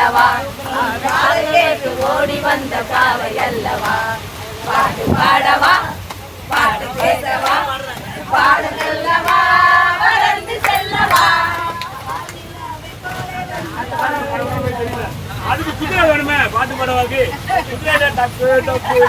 அல்லவா கேட்டு ஓடி வந்த பாவை அல்லவா பாட்டு பாடவா பாட்டு பேசவா பாடு செல்லவா வளர்ந்து செல்லவா அதுக்கு குதிரை வேணுமே பாட்டு பாடவாக்கு குதிரை டக்கு டக்கு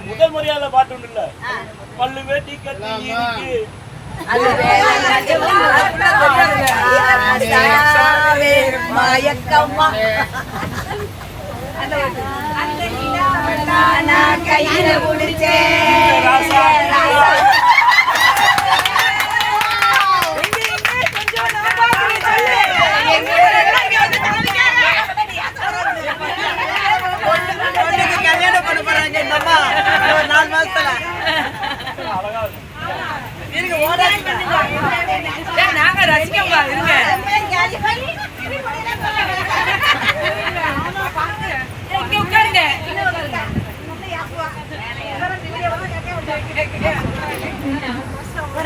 முதல் முறையால பாட்டு உண்டு இல்ல பல்லு வேட்டி கட்டி இருக்கு மயக்கம்மா கையில குடிச்சே கல்யாணம் பண்ண போறாங்க இந்த அம்மா 4 மாசத்துல நாங்க ரசிக்கமா இருங்க உட்காருங்க